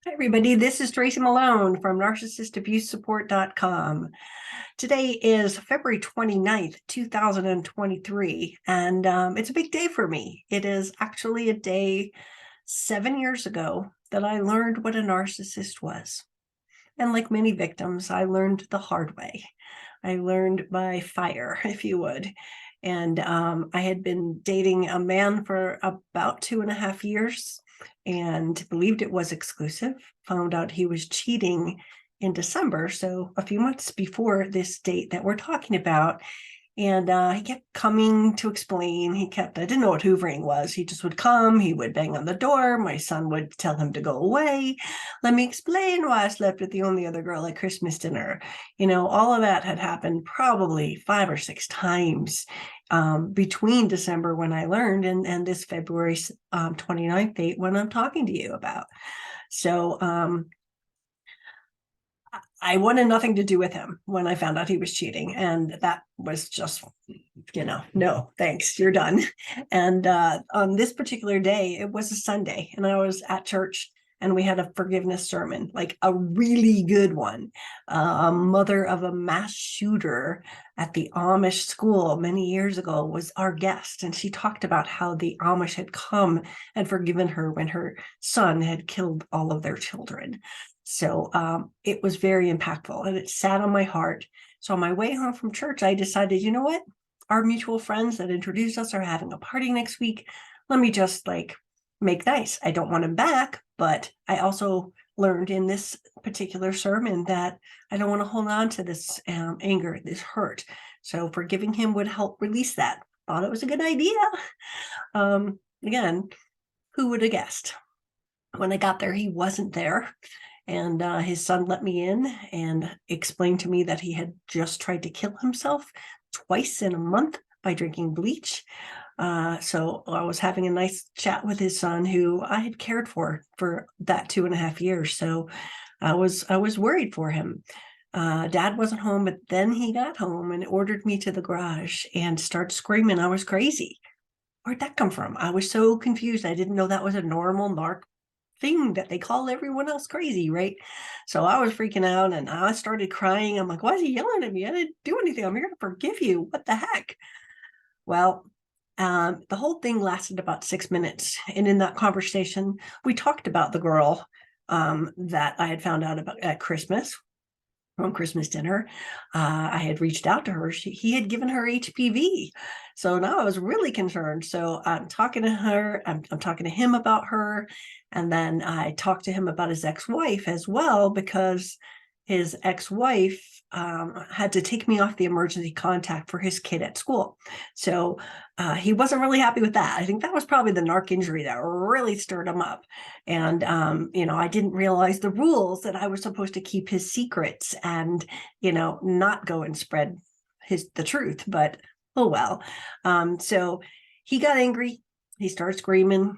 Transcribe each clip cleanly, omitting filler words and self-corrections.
Hi, everybody. This is Tracy Malone from narcissistabusesupport.com. Today is February 29th, 2023, and it's a big day for me. It is actually a day 7 years ago that I learned what a narcissist was. And like many victims, I learned the hard way. I learned by fire, if you would. And I had been dating a man for about 2.5 years and believed it was exclusive, found out he was cheating in December, so a few months before this date that we're talking about. And he kept coming to explain. I didn't know what hoovering was. He just would come, he would bang on the door. My son would tell him to go away. Let me explain why I slept with the only other girl at Christmas dinner. All of that had happened probably 5 or 6 times between December when I learned and this February 29th date when I'm talking to you about. So I wanted nothing to do with him when I found out he was cheating. And that was just, no, thanks, you're done. And on this particular day, it was a Sunday, and I was at church and we had a forgiveness sermon, like a really good one. A mother of a mass shooter at the Amish school many years ago was our guest. And she talked about how the Amish had come and forgiven her when her son had killed all of their children. So it was very impactful and it sat on my heart. So on my way home from church, I decided, you know what? Our mutual friends that introduced us are having a party next week. Let me just make nice. I don't want him back, but I also learned in this particular sermon that I don't want to hold on to this anger, this hurt. So forgiving him would help release that. Thought it was a good idea. Again, who would have guessed? When I got there, he wasn't there. And his son let me in and explained to me that he had just tried to kill himself twice in a month by drinking bleach. So I was having a nice chat with his son, who I had cared for that 2.5 years. So I was worried for him. Dad wasn't home, but then he got home and ordered me to the garage and started screaming I was crazy. Where'd that come from? I was so confused. I didn't know that was a normal narc thing that they call everyone else crazy, right? So I was freaking out and I started crying. I'm like, why is he yelling at me? I didn't do anything. I'm here to forgive you. What the heck? Well, the whole thing lasted about 6 minutes. And in that conversation, we talked about the girl that I had found out about at Christmas, from Christmas dinner. I had reached out to her. He had given her HPV. So now I was really concerned. So I'm talking to her. I'm talking to him about her. And then I talked to him about his ex-wife as well, because his ex-wife had to take me off the emergency contact for his kid at school. So he wasn't really happy with that. I think that was probably the narc injury that really stirred him up. And, I didn't realize the rules that I was supposed to keep his secrets and, not go and spread the truth, but oh well. So he got angry. He started screaming.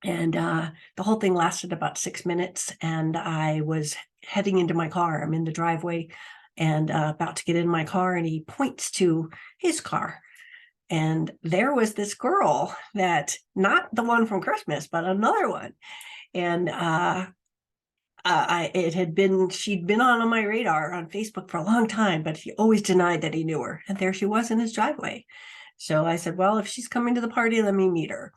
And the whole thing lasted about 6 minutes. And I was heading into my car. I'm in the driveway and about to get in my car. And he points to his car. And there was this girl that, not the one from Christmas, but another one. And she'd been on my radar on Facebook for a long time, but he always denied that he knew her. And there she was in his driveway. So I said, well, if she's coming to the party, let me meet her.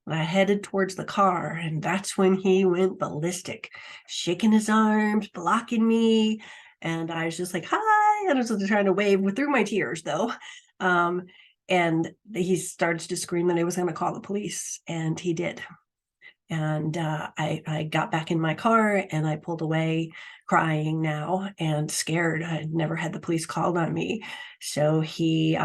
And I headed towards the car, and that's when he went ballistic, shaking his arms, blocking me. And I was just like, hi. And I was trying to wave through my tears, though. And he started to scream that I was going to call the police, and he did. And I got back in my car and I pulled away, crying now and scared. I had never had the police called on me. So he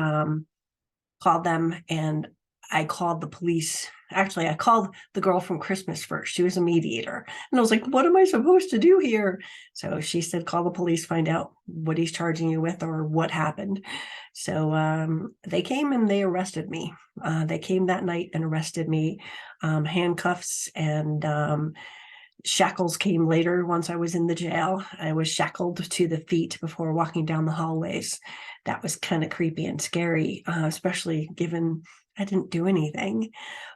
called them, and I called the police. Actually, I called the girl from Christmas first. She was a mediator. And I was like, what am I supposed to do here? So she said, call the police, find out what he's charging you with or what happened. So they came and they arrested me. They came that night and arrested me. Handcuffs and shackles came later. Once I was in the jail, I was shackled to the feet before walking down the hallways. That was kind of creepy and scary, especially given I didn't do anything.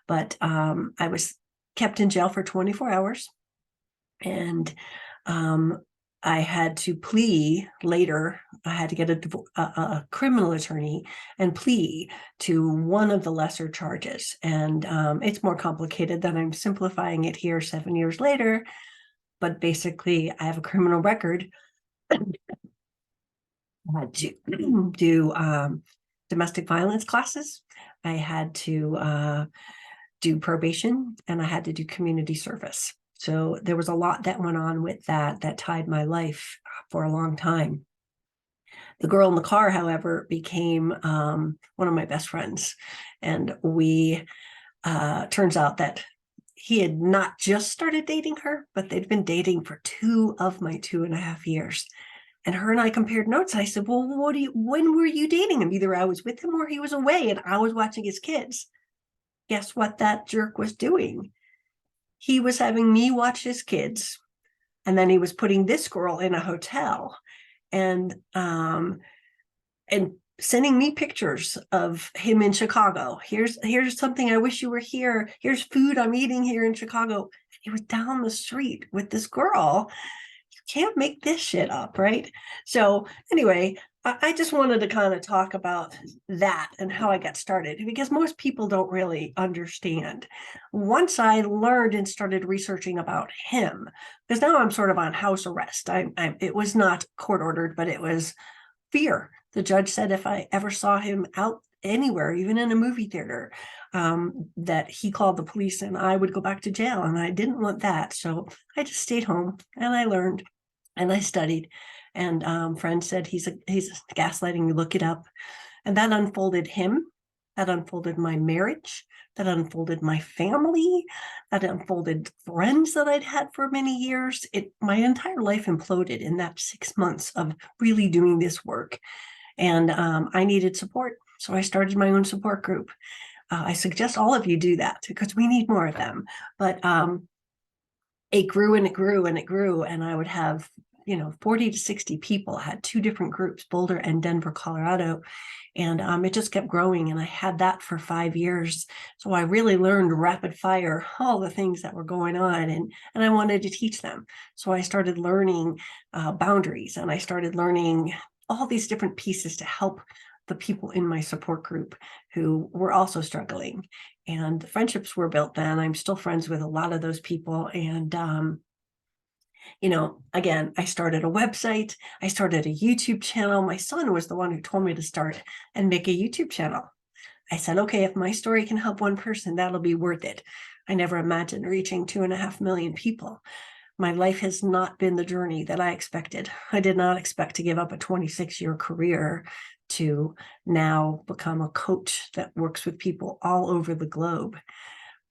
But I was kept in jail for 24 hours. And I had to plea later. I had to get a criminal attorney and plea to one of the lesser charges. And it's more complicated than I'm simplifying it here 7 years later. But basically, I have a criminal record. I had to do domestic violence classes. I had to do probation, and I had to do community service. So there was a lot that went on with that tied my life for a long time. The girl in the car, however, became one of my best friends. And we, turns out that he had not just started dating her, but they'd been dating for 2 of my 2.5 years. And her and I compared notes. I said, well, when were you dating him? Either I was with him or he was away and I was watching his kids. Guess what that jerk was doing? He was having me watch his kids, and then he was putting this girl in a hotel and sending me pictures of him in Chicago. Here's something, I wish you were here. Here's food I'm eating here in Chicago. He was down the street with this girl. You can't make this shit up, right? So anyway, I just wanted to kind of talk about that and how I got started, because most people don't really understand. Once I learned and started researching about him, because now I'm sort of on house arrest. It was not court ordered, but it was fear. The judge said if I ever saw him out anywhere, even in a movie theater, that he called the police and I would go back to jail. And I didn't want that. So I just stayed home and I learned and I studied. And friends said he's gaslighting, look it up. And that unfolded him. That unfolded my marriage. That unfolded my family. That unfolded friends that I'd had for many years. My entire life imploded in that 6 months of really doing this work. And I needed support. So I started my own support group. I suggest all of you do that because we need more of them. But it grew and it grew and it grew. And I would have 40 to 60 people. I had 2 different groups, Boulder and Denver, Colorado. And it just kept growing. And I had that for 5 years. So I really learned rapid fire, all the things that were going on. And I wanted to teach them. So I started learning boundaries, and I started learning all these different pieces to help the people in my support group who were also struggling. And the friendships were built then. I'm still friends with a lot of those people. And again, I started a website. I started a YouTube channel. My son was the one who told me to start and make a YouTube channel. I said, okay, if my story can help one person, that'll be worth it. I never imagined reaching 2.5 million people. My life has not been the journey that I expected. I did not expect to give up a 26-year career to now become a coach that works with people all over the globe.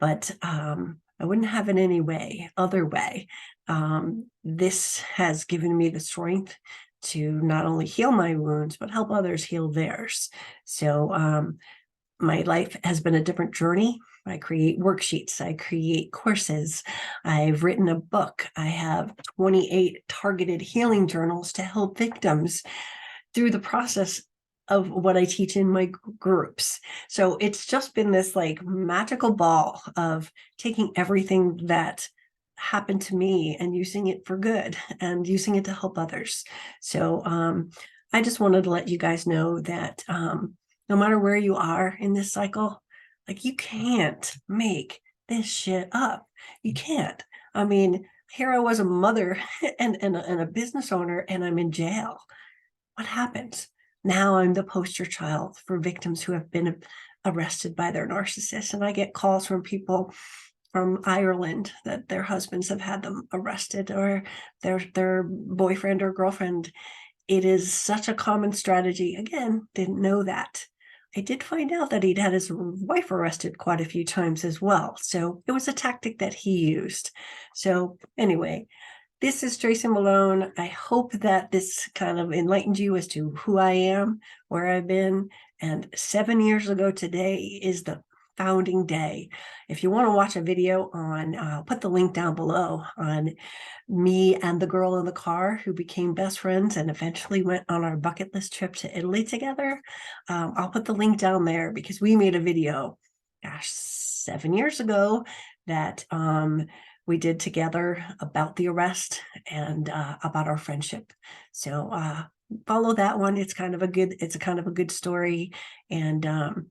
But I wouldn't have it any other way. This has given me the strength to not only heal my wounds, but help others heal theirs. So my life has been a different journey. I create worksheets. I create courses. I've written a book. I have 28 targeted healing journals to help victims through the process of what I teach in my groups. So it's just been this magical ball of taking everything that happened to me and using it for good and using it to help others. So I just wanted to let you guys know that no matter where you are in this cycle, you can't make this shit up. You can't. I mean, here I was a mother and a business owner, and I'm in jail. What happens? Now I'm the poster child for victims who have been arrested by their narcissists. And I get calls from people from Ireland that their husbands have had them arrested, or their boyfriend or girlfriend. It is such a common strategy. Again, didn't know that. I did find out that he'd had his wife arrested quite a few times as well. So it was a tactic that he used. So anyway, this is Tracy Malone. I hope that this kind of enlightened you as to who I am, where I've been. And 7 years ago today is the founding day. If you want to watch a video on, I'll put the link down below, on me and the girl in the car who became best friends and eventually went on our bucket list trip to Italy together. I'll put the link down there because we made a video, 7 years ago, that we did together about the arrest and about our friendship. So follow that one. It's kind of a good story, and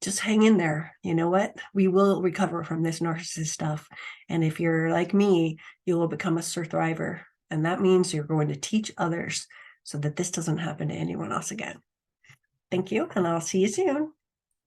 just hang in there. You know what? We will recover from this narcissist stuff. And if you're like me, you will become a survivor. And that means you're going to teach others so that this doesn't happen to anyone else again. Thank you, and I'll see you soon.